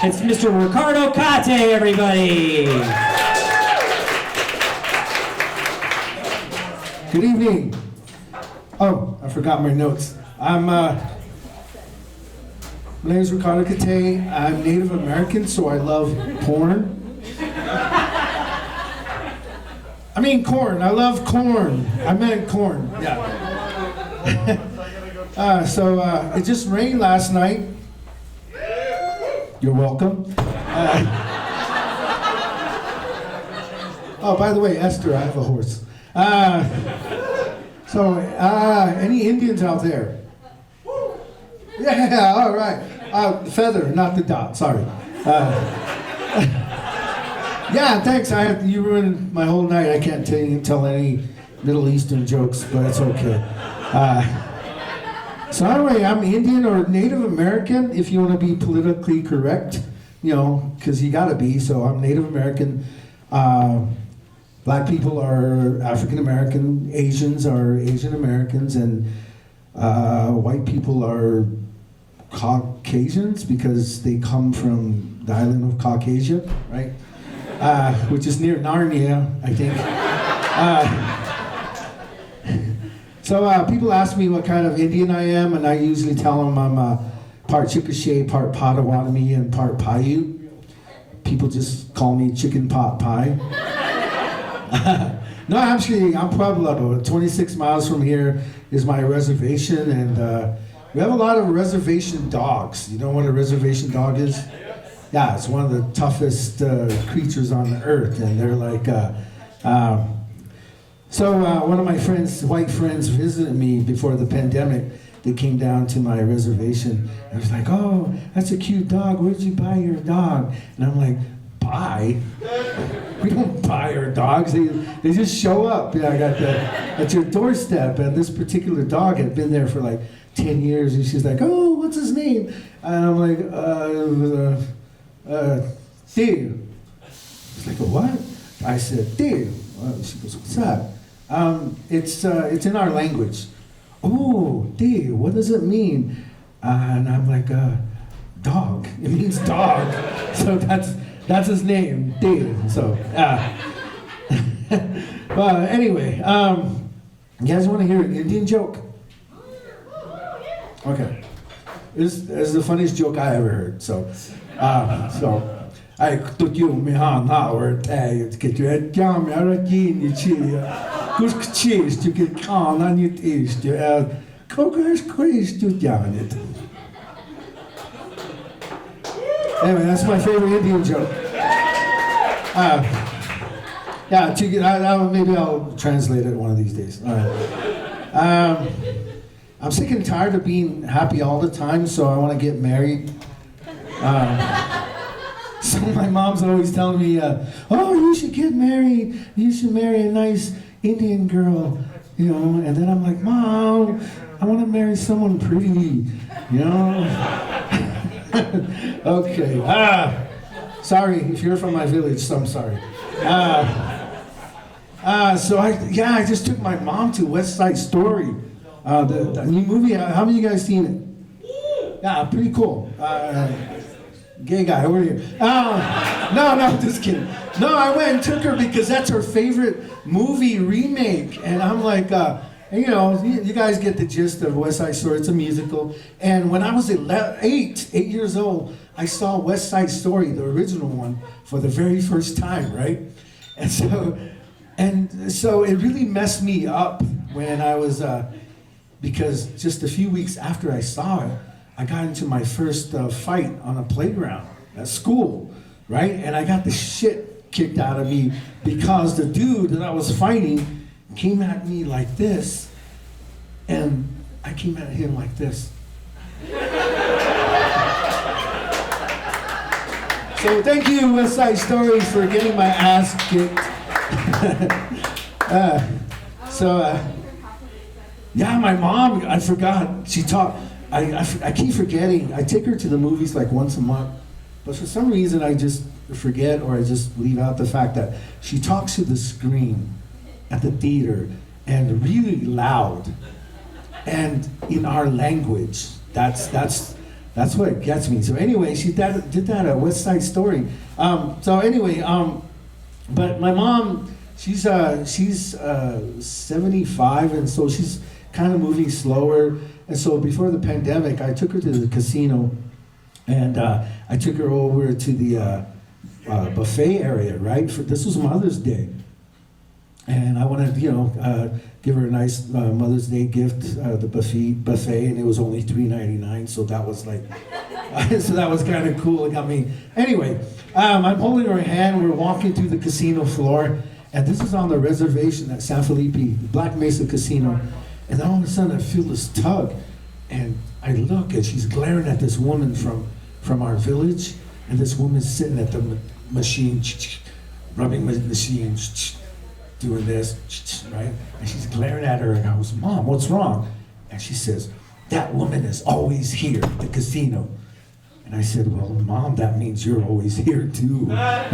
It's Mr. Ricardo Cate, everybody. Good evening. Oh, I forgot my notes. My name is Ricardo Cate. I'm Native American, so I love porn. I mean corn. I love corn. I meant corn. Yeah. It just rained last night. You're welcome. Oh, by the way, Esther, I have a horse. Any Indians out there? Yeah, all right. Feather, not the dot. Sorry. Yeah, thanks. You ruined my whole night. I can't tell any Middle Eastern jokes, but it's okay. So anyway, I'm Indian or Native American, if you want to be politically correct, because you got to be. So I'm Native American. Black people are African American. Asians are Asian Americans, and white people are Caucasians because they come from the island of Caucasia, right? Which is near Narnia, I think. So people ask me what kind of Indian I am, and I usually tell them I'm part Chickasha, part Potawatomi, and part Paiute. People just call me chicken pot pie. No, actually, I'm Pueblo. 26 miles from here is my reservation, and we have a lot of reservation dogs. You know what a reservation dog is? Yeah, it's one of the toughest creatures on the earth, and they're like... one of my friends, white friends, visited me before the pandemic. They came down to my reservation and was like, "Oh, that's a cute dog. Where'd you buy your dog?" And I'm like, "Buy? We don't buy our dogs. They just show up. Yeah, I got at your doorstep." And this particular dog had been there for like 10 years. And she's like, "Oh, what's his name?" And I'm like, Dave. She's like, "What?" I said, "Dave." She goes, "What's that?" It's in our language. "Oh, Dave, what does it mean?" And I'm like, dog. It means dog. So that's his name, Dave. So, well, anyway, you guys want to hear an Indian joke? Okay. This is the funniest joke I ever heard. So. I thought you me han hour att get you at jam jag rätt in I chi kusk cheese to get can on it is to cockers quiz to jam it. Anyway, that's my favorite Indian joke. Yeah, maybe I'll translate it one of these days. All right. I'm sick and tired of being happy all the time, so I want to get married. So my mom's always telling me, "Oh, you should get married. You should marry a nice Indian girl, And then I'm like, "Mom, I want to marry someone pretty, Okay. Sorry if you're from my village. So I'm sorry. I just took my mom to West Side Story, the new movie. How many of you guys seen it? Yeah, pretty cool. Gay guy over here. No, just kidding. No, I went and took her because that's her favorite movie remake. And I'm like, you guys get the gist of West Side Story. It's a musical. And when I was 8 years old, I saw West Side Story, the original one, for the very first time, right? And so it really messed me up when I was, because just a few weeks after I saw it, I got into my first fight on a playground at school, right? And I got the shit kicked out of me because the dude that I was fighting came at me like this, and I came at him like this. So thank you, West Side Story, for getting my ass kicked. Yeah, my mom, I forgot, she taught, I keep forgetting. I take her to the movies like once a month, but for some reason I just forget, or I just leave out the fact that she talks to the screen at the theater and really loud and in our language. That's That's what gets me. So anyway, she did that at West Side Story. So anyway, but my mom, she's 75, and so she's kind of moving slower. And so before the pandemic, I took her to the casino, and I took her over to the buffet area, right? This was Mother's Day. And I wanted to, give her a nice Mother's Day gift, the buffet, and it was only $3.99, so that was like, so that was kind of cool. It got me. Anyway, I'm holding her hand. We're walking through the casino floor, and this is on the reservation at San Felipe, the Black Mesa Casino. And then all of a sudden, I feel this tug, and I look, and she's glaring at this woman from our village, and this woman's sitting at the machine, rubbing the machine, doing this, right? And she's glaring at her, and I goes, "Mom, what's wrong?" And she says, "That woman is always here at the casino." And I said, "Well, Mom, that means you're always here too." Right?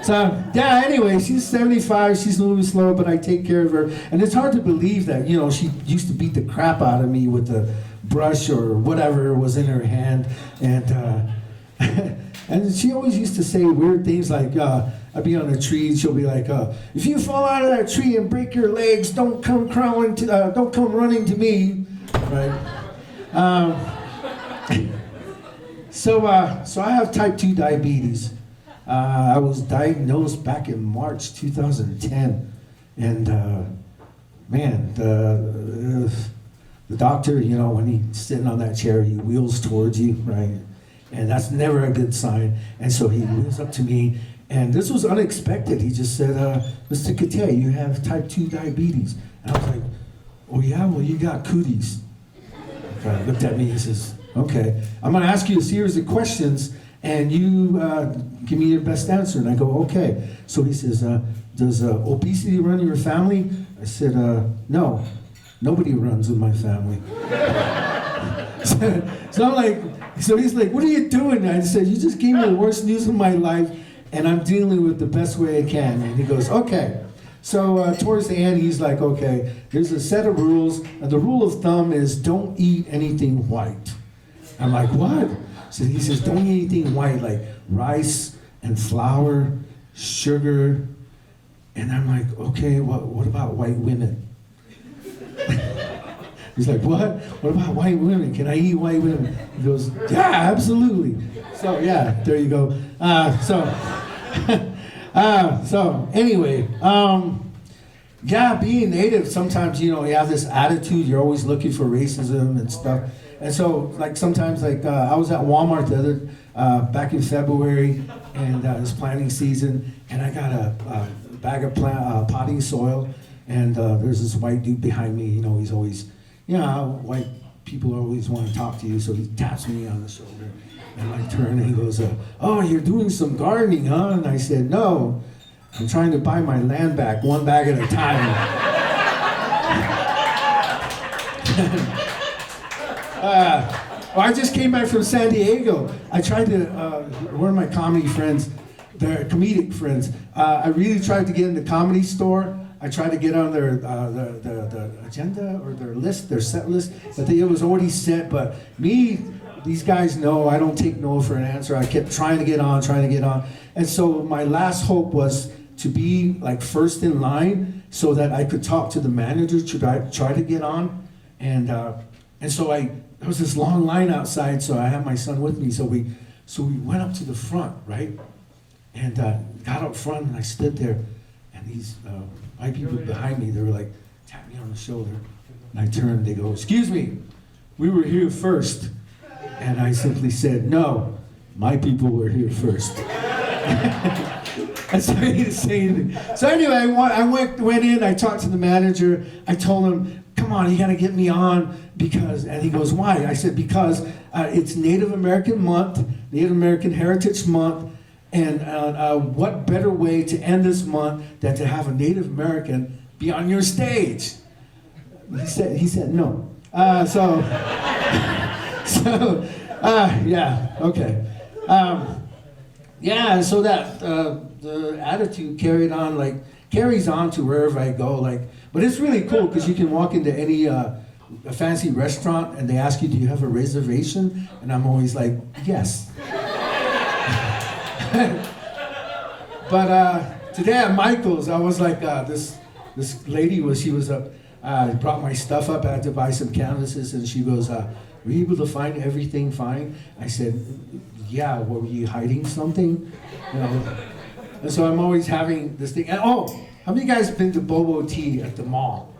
So, yeah, anyway, she's 75, she's moving slow, but I take care of her. And it's hard to believe that, she used to beat the crap out of me with the brush or whatever was in her hand. And and she always used to say weird things like, I'd be on a tree, and she'll be like, "If you fall out of that tree and break your legs, don't come running to me," right? So I have type 2 diabetes. I was diagnosed back in March 2010, and man, the doctor, when he's sitting on that chair, he wheels towards you, right? And that's never a good sign. And so he wheels up to me, and this was unexpected. He just said, "Mr. Cate, you have type 2 diabetes." And I was like, "Oh yeah, well you got cooties." He looked at me, he says, "Okay, I'm gonna ask you a series of questions, and you give me your best answer." And I go, "Okay." So he says, "Does obesity run in your family?" I said, "No, nobody runs in my family." So I'm like, so he's like, "What are you doing?" And I said, "You just gave me the worst news of my life, and I'm dealing with the best way I can." And he goes, "Okay." So towards the end, he's like, "Okay, there's a set of rules, and the rule of thumb is don't eat anything white." I'm like, "What?" So he says, "Don't eat anything white, like rice and flour, sugar." And I'm like, "Okay, what about white women?" He's like, "What? What about white women? Can I eat white women?" He goes, "Yeah, absolutely." So yeah, there you go. So anyway, yeah, being Native, sometimes, you have this attitude, you're always looking for racism and stuff. And so, like, sometimes, like, I was at Walmart back in February, and it's planting season, and I got a bag of potting soil, and there's this white dude behind me, he's always, white people always want to talk to you, so he taps me on the shoulder, and I turn, and he goes, "Oh, you're doing some gardening, huh?" And I said, "No, I'm trying to buy my land back, one bag at a time." I just came back from San Diego. I tried to, one of my comedy friends, they're comedic friends, I really tried to get in the Comedy Store. I tried to get on their the agenda or their list, their set list, but it was already set. But me, these guys know I don't take no for an answer. I kept trying to get on. And so my last hope was to be like first in line so that I could talk to the manager to try to get on. And so there was this long line outside, so I had my son with me. So we went up to the front, right? And got up front, and I stood there, and these white people behind me, they were like, tap me on the shoulder. And I turned, they go, "Excuse me, we were here first." And I simply said, "No, my people were here first." That's how he didn't say anything. So anyway, I went in, I talked to the manager, I told him, "Come on, you gotta get me on," and he goes, "Why?" I said, "Because it's Native American Month, Native American Heritage Month, and what better way to end this month than to have a Native American be on your stage?" He said no. Yeah, okay. Yeah, so that the attitude carries on to wherever I go. But it's really cool because you can walk into any a fancy restaurant and they ask you, do you have a reservation? And I'm always like, yes. But today at Michael's, I was like, this lady brought my stuff up. I had to buy some canvases, and she goes, were you able to find everything fine? I said, yeah. Were you hiding something? You know. And so I'm always having this thing. And how many of you guys been to Bobo Tea at the mall?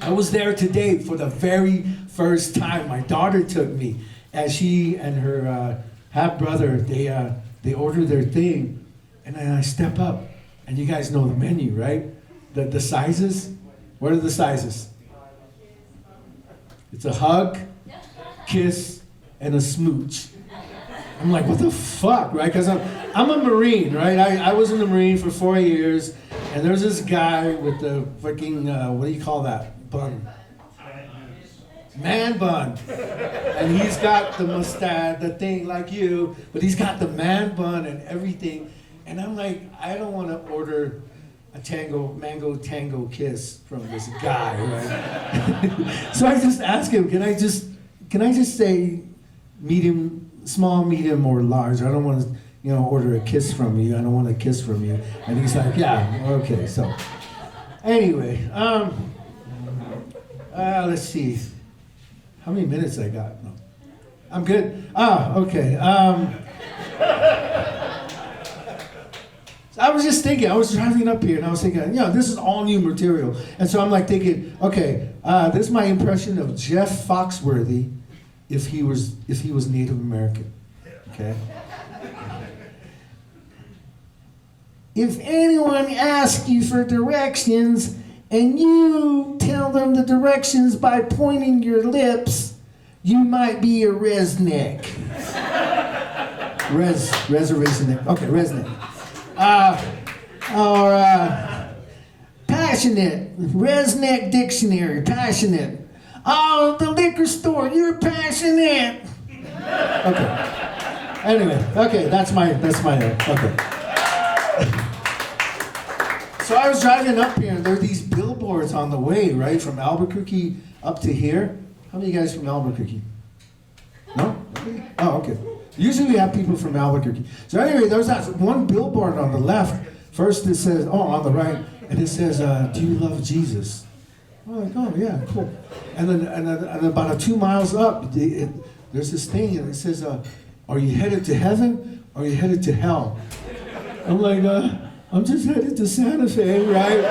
I was there today for the very first time. My daughter took me, and she and her half brother, they order their thing, and then I step up, and you guys know the menu, right? The sizes. What are the sizes? It's a hug, kiss, and a smooch. I'm like, what the fuck, right? Because I'm a Marine, right? I was in the Marine for 4 years, and there's this guy with the freaking, what do you call that? Bun. Man bun. And he's got the mustache, the thing like you, but he's got the man bun and everything. And I'm like, I don't want to order a mango tango kiss from this guy, right? So I just asked him, can I just say medium, small, medium, or large? I don't want to, order a kiss from you. I don't want a kiss from you. And he's like, yeah, okay. So anyway, let's see. How many minutes I got? No. I'm good. Okay. I was just thinking, I was driving up here and I was thinking, this is all new material. And so I'm like thinking, okay, this is my impression of Jeff Foxworthy if he was Native American. Okay? If anyone asks you for directions and you tell them the directions by pointing your lips, you might be a resneck. Reservation neck. Okay, resneck. Passionate. Resneck dictionary. Passionate. Oh, the liquor store. You're passionate. Okay. Anyway. Okay. That's my. Okay. So I was driving up here, and there are these billboards on the way, right, from Albuquerque up to here. How many guys from Albuquerque? No? Oh, okay. Usually we have people from Albuquerque. So anyway, there's that one billboard on the left. First it says, on the right, and it says, do you love Jesus? I'm like, oh yeah, cool. And then about 2 miles up, there's this thing, and it says, are you headed to heaven, or are you headed to hell? I'm like, I'm just headed to Santa Fe, right?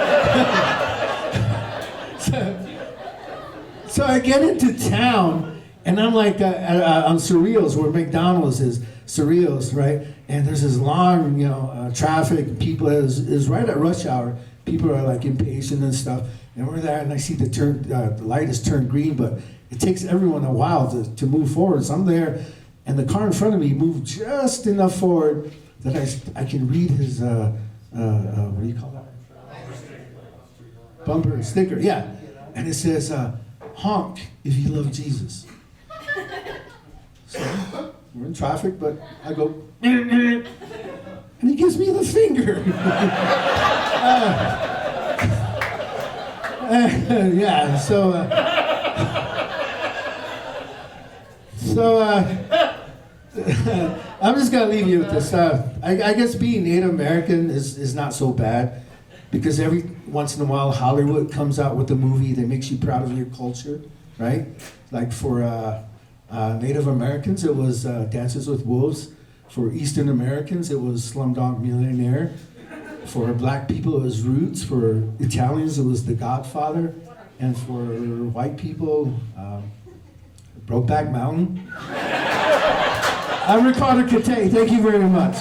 So I get into town, and I'm like on Cerrillos, where McDonald's is, Cerrillos, right? And there's this long, traffic. People is right at rush hour. People are like impatient and stuff. And we're there, and I see the light is turned green, but it takes everyone a while to move forward. So I'm there, and the car in front of me moved just enough forward that I can read his what do you call that? Bumper sticker, yeah. And it says, honk if you love Jesus. So we're in traffic, but I go, and he gives me the finger. Yeah, so I'm just gonna leave you with this. I guess being Native American is not so bad, because every once in a while Hollywood comes out with a movie that makes you proud of your culture, right? Like for Native Americans, it was Dances with Wolves. For Eastern Americans, it was Slumdog Millionaire. For Black people, it was Roots. For Italians, it was The Godfather. And for white people, Brokeback Mountain. I'm Ricardo Cate. Thank you very much.